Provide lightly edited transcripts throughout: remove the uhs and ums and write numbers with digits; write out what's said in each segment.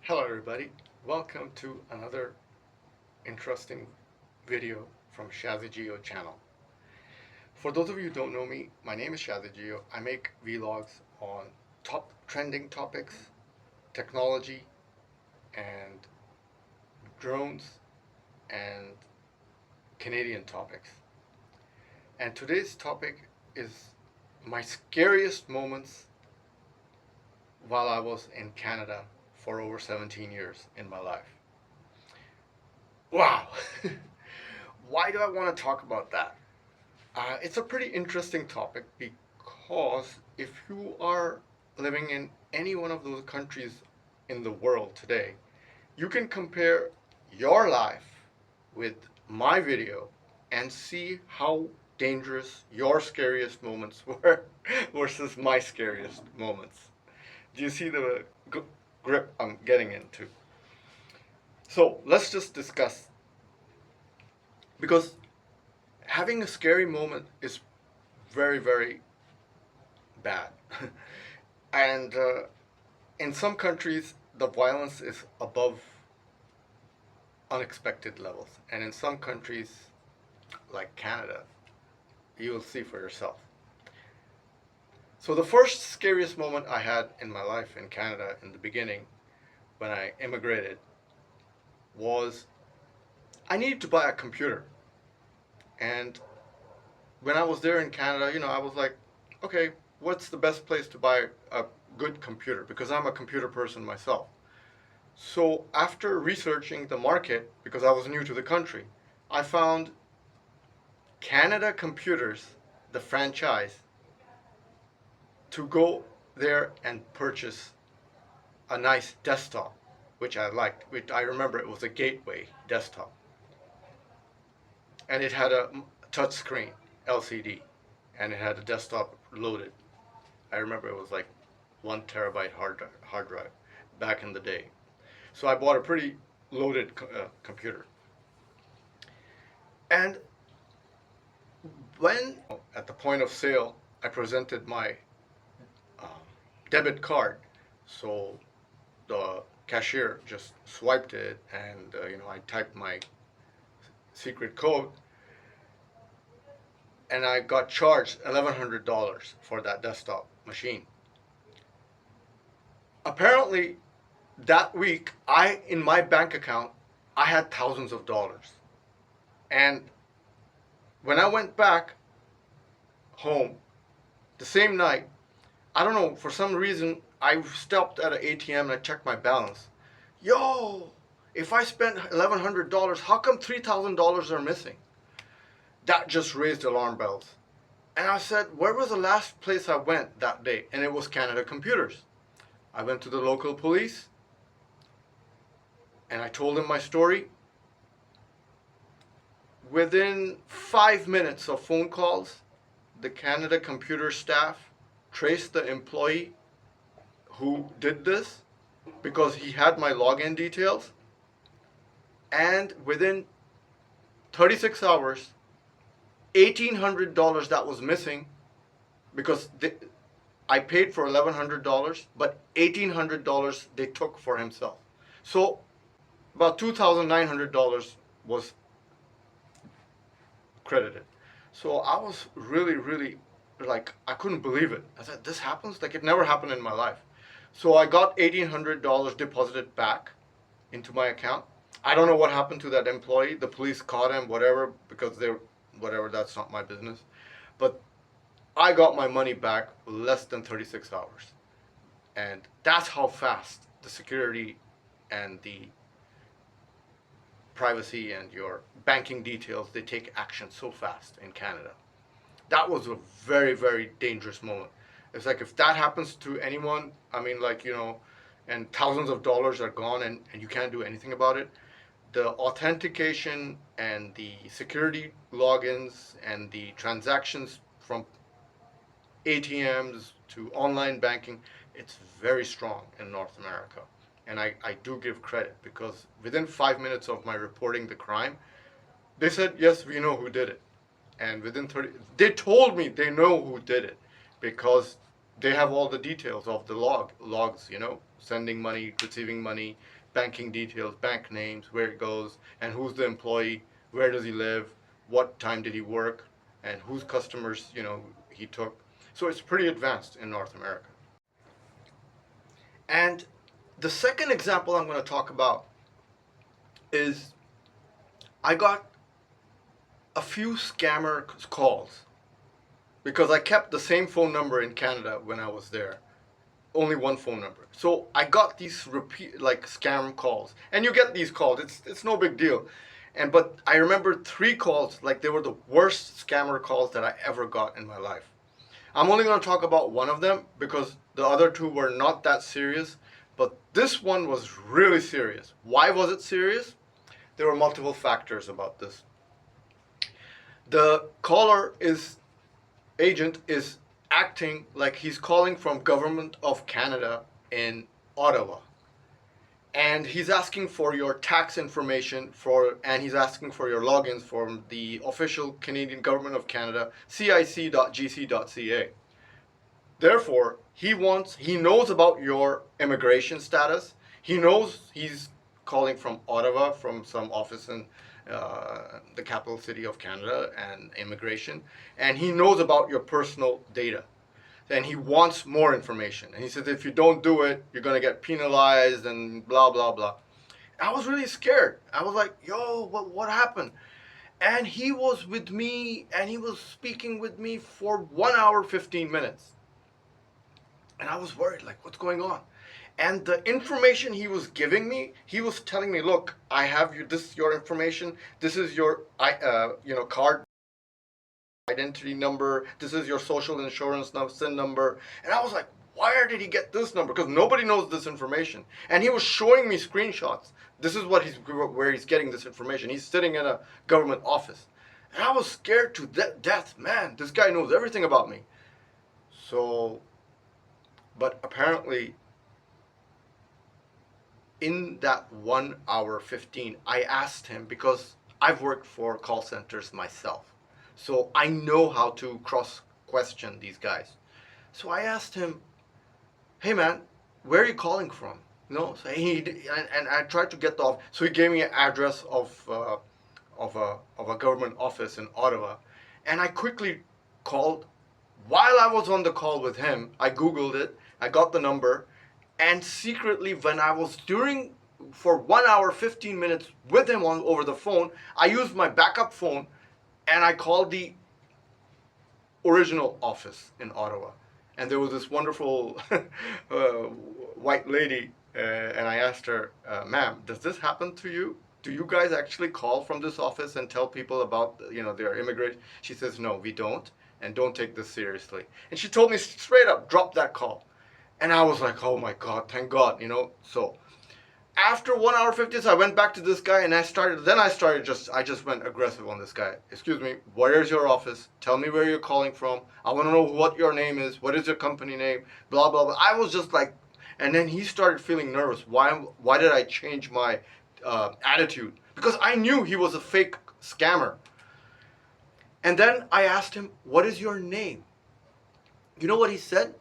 Hello everybody, welcome to another interesting video from Shazzy Geo channel. For those of you who don't know me, my name is Shazzy Geo. I make vlogs on top trending topics, technology, and drones, and Canadian topics. And today's topic is my scariest moments while I was in Canada for over 17 years in my life. Wow! Why do I want to talk about that? It's a pretty interesting topic because if you are living in any one of those countries in the world today, you can compare your life with my video and see how dangerous your scariest moments were versus my scariest moments. Do you see the grip I'm getting into? So let's just discuss, because having a scary moment is very, very bad. And in some countries, the violence is above unexpected levels. And in some countries, like Canada, you will see for yourself. So the first scariest moment I had in my life in Canada in the beginning, when I immigrated, was I needed to buy a computer. And when I was there in Canada, I was like, okay, what's the best place to buy a good computer? Because I'm a computer person myself. So after researching the market, because I was new to the country, I found Canada Computers, the franchise, to go there and purchase a nice desktop, which I liked. Which I remember it was a Gateway desktop. And it had a touch screen, LCD, and it had a desktop loaded. I remember it was like 1 terabyte hard drive back in the day. So I bought a pretty loaded computer. And when at the point of sale, I presented my um, debit card, so the cashier just swiped it, and I typed my secret code, and I got charged $1,100 for that desktop machine. Apparently, that week, in my bank account, I had thousands of dollars. And when I went back home the same night, I don't know, for some reason, I stopped at an ATM and I checked my balance. Yo, if I spent $1,100, how come $3,000 are missing? That just raised alarm bells. And I said, where was the last place I went that day? And it was Canada Computers. I went to the local police and I told them my story. Within 5 minutes of phone calls, the Canada Computer staff traced the employee who did this because he had my login details. And within 36 hours, $1,800 that was missing, because I paid for $1,100, but $1,800 they took for himself. So about $2,900 was credited. So I was really, really, like, I couldn't believe it. I said, this happens? Like, it never happened in my life. So I got $1,800 deposited back into my account. I don't know what happened to that employee. The police caught him, whatever, because whatever, that's not my business. But I got my money back less than 36 hours. And that's how fast the security and the privacy and your banking details, they take action so fast in Canada. That was a very, very dangerous moment. It's like, if that happens to anyone, I mean, like, and thousands of dollars are gone, and you can't do anything about it. The authentication and the security logins and the transactions from ATMs to online banking, it's very strong in North America. And I do give credit, because within 5 minutes of my reporting the crime, they said, yes, we know who did it. And within 30, they told me they know who did it, because they have all the details of the logs, you know, sending money, receiving money, banking details, bank names, where it goes, and who's the employee, where does he live, what time did he work, and whose customers, you know, he took. So it's pretty advanced in North America. And the second example I'm going to talk about is I got a few scammer calls because I kept the same phone number in Canada when I was there. Only one phone number. So I got these repeat like scam calls. And you get these calls. It's no big deal. And but I remember three calls like they were the worst scammer calls that I ever got in my life. I'm only going to talk about one of them because the other two were not that serious, but this one was really serious. Why was it serious? There were multiple factors about this. The caller is agent is acting like he's calling from Government of Canada in Ottawa. And he's asking for your tax information and he's asking for your logins from the official Canadian Government of Canada, cic.gc.ca. Therefore, he knows about your immigration status. He knows he's calling from Ottawa, from some office in the capital city of Canada and immigration, and he knows about your personal data. And he wants more information. And he says, if you don't do it, you're going to get penalized and blah, blah, blah. I was really scared. I was like, yo, what happened? And he was with me and he was speaking with me for 1 hour, 15 minutes. And I was worried, like, what's going on? And the information he was giving me, he was telling me, look, I have your information. This is your, card identity number. This is your social insurance SIN number. And I was like, where did he get this number? Because nobody knows this information. And he was showing me screenshots. This is where he's getting this information. He's sitting in a government office. And I was scared to death. Man, this guy knows everything about me. So, but apparently, in that 1 hour 15, I asked him, because I've worked for call centers myself, so I know how to cross question these guys. So I asked him, hey man, where are you calling from? No, so and I tried to get the so he gave me an address of a government office in Ottawa, and I quickly called. While I was on the call with him, I Googled it, I got the number, and secretly, when I was for 1 hour, 15 minutes with him over the phone, I used my backup phone and I called the original office in Ottawa. And there was this wonderful white lady, and I asked her, ma'am, does this happen to you? Do you guys actually call from this office and tell people about, their immigration? She says, no, we don't, and don't take this seriously. And she told me straight up, drop that call. And I was like, oh my God, thank God, So after 1 hour 50, I went back to this guy and I just went aggressive on this guy. Excuse me, where is your office? Tell me where you're calling from. I want to know what your name is. What is your company name? Blah, blah, blah. I was just like, and then he started feeling nervous. Why did I change my attitude? Because I knew he was a fake scammer. And then I asked him, what is your name? You know what he said?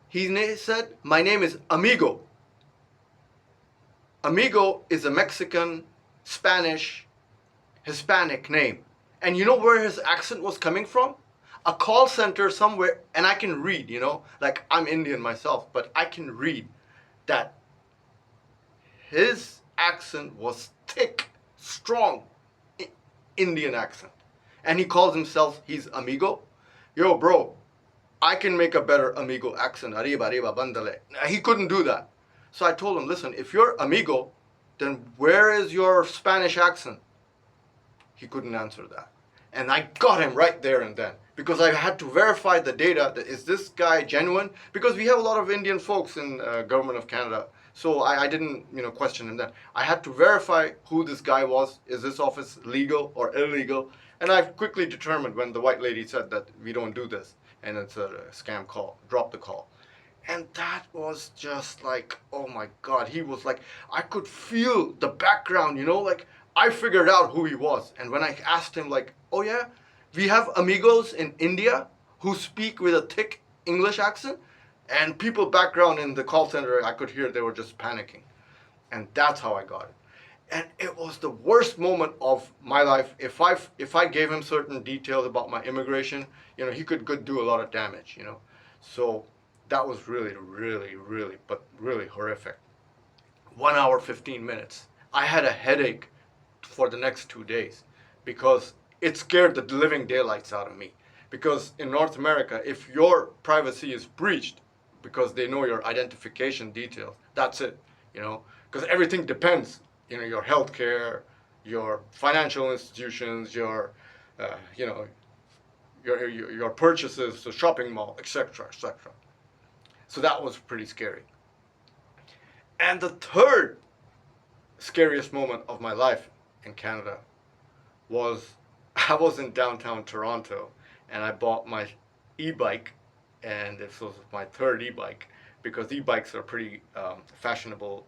He said, my name is Amigo. Amigo is a Mexican, Spanish, Hispanic name. And you know where his accent was coming from? A call center somewhere, and I can read, like I'm Indian myself, but I can read that his accent was thick, strong, Indian accent. And he calls himself, he's Amigo. Yo, bro, I can make a better Amigo accent. Arriba, arriba, bandale. He couldn't do that. So I told him, listen, if you're Amigo, then where is your Spanish accent? He couldn't answer that. And I got him right there and then. Because I had to verify the data. Is this guy genuine? Because we have a lot of Indian folks in Government of Canada. So I didn't, question him then. I had to verify who this guy was. Is this office legal or illegal? And I quickly determined when the white lady said that we don't do this. And it's a scam call. Drop the call. And that was just like, oh my God. He was like, I could feel the background, like I figured out who he was. And when I asked him like, oh yeah, we have amigos in India who speak with a thick English accent. And people background in the call center, I could hear they were just panicking. And that's how I got it. And it was the worst moment of my life. If I gave him certain details about my immigration, he could do a lot of damage. So that was really, really, really, but really horrific. 1 hour, 15 minutes. I had a headache for the next 2 days because it scared the living daylights out of me. Because in North America, if your privacy is breached because they know your identification details, that's it. Because everything depends. Your healthcare, your financial institutions, uh, you know, your purchases, the shopping mall, etc., etc. So that was pretty scary. And the third scariest moment of my life in Canada was I was in downtown Toronto and I bought my e-bike, and this was my third e-bike because e-bikes are pretty fashionable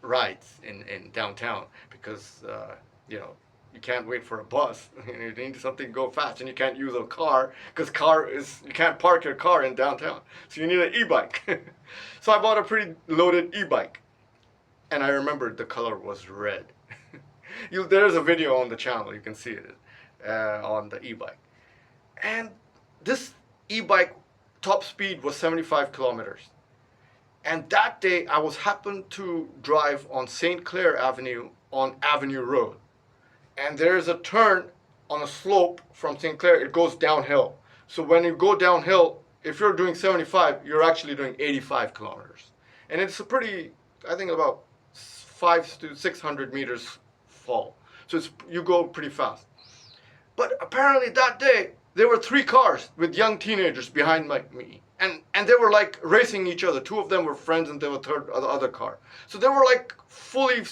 rides in downtown because you can't wait for a bus. You need something to go fast, and you can't use a car because you can't park your car in downtown, so you need an e-bike. So I bought a pretty loaded e-bike, and I remembered the color was red. There's a video on the channel, you can see it on the e-bike. And this e-bike top speed was 75 kilometers. And that day I was happened to drive on St. Clair Avenue on Avenue Road. And there's a turn on a slope from St. Clair, it goes downhill. So when you go downhill, if you're doing 75, you're actually doing 85 kilometers. And it's a pretty, I think about 500 to 600 meters fall. So you go pretty fast. But apparently that day, there were 3 cars with young teenagers behind me. And they were like racing each other. 2 of them were friends and there was the other car. So they were like fully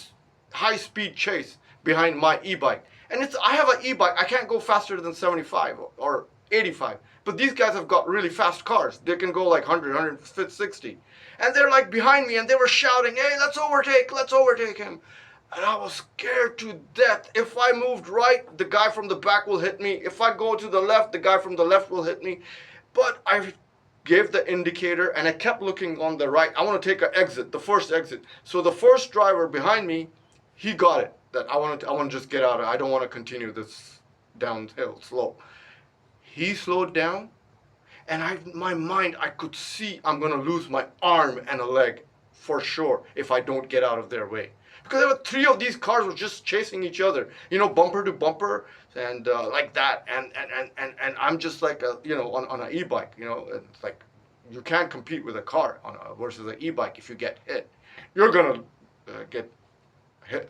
high speed chase behind my e-bike. And I have an e-bike, I can't go faster than 75 or 85. But these guys have got really fast cars. They can go like 100, 160. And they're like behind me and they were shouting, "Hey, let's overtake him." And I was scared to death. If I moved right, the guy from the back will hit me. If I go to the left, the guy from the left will hit me. But I gave the indicator and I kept looking on the right. I want to take an exit, the first exit. So the first driver behind me, he got it. That I want to just get out of it. I don't want to continue this downhill slope. He slowed down, and my mind, I could see I'm going to lose my arm and a leg for sure if I don't get out of their way. Because there were 3 of these cars were just chasing each other, bumper to bumper, and like that. And I'm just like, on an e-bike, it's like you can't compete with a car versus an e-bike. If you get hit, you're gonna get hit,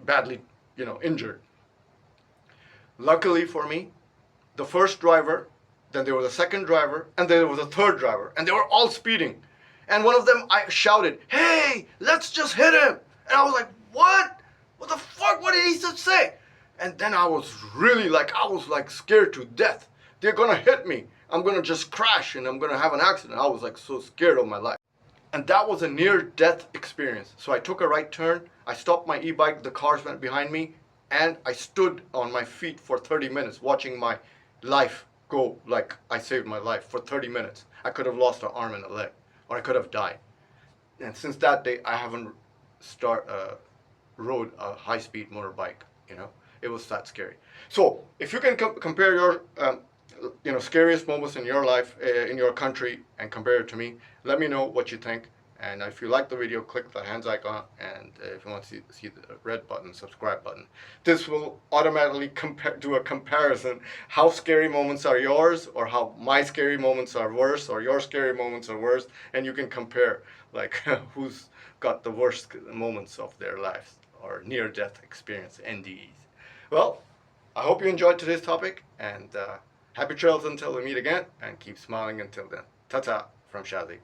badly, injured. Luckily for me, the first driver, then there was a second driver, and then there was a third driver, and they were all speeding. And one of them, I shouted, "Hey, let's just hit him!" And I was like, "What? What the fuck? What did he just say?" And then I was really I was scared to death. They're gonna hit me. I'm gonna just crash and I'm gonna have an accident. I was so scared of my life. And that was a near-death experience. So I took a right turn. I stopped my e-bike. The cars went behind me. And I stood on my feet for 30 minutes watching my life go. I saved my life for 30 minutes. I could have lost an arm and a leg. Or I could have died. And since that day, I haven't rode a high-speed motorbike. It was that scary. So if you can compare your scariest moments in your life, in your country, and compare it to me, let me know what you think. And if you like the video, click the hands icon, and if you want to see the red button, subscribe button. This will automatically do a comparison, how scary moments are yours, or how my scary moments are worse, or your scary moments are worse, and you can compare who's got the worst moments of their lives, or near-death experience, NDEs. Well, I hope you enjoyed today's topic, and happy trails until we meet again, and keep smiling until then. Ta-ta from Shazzy.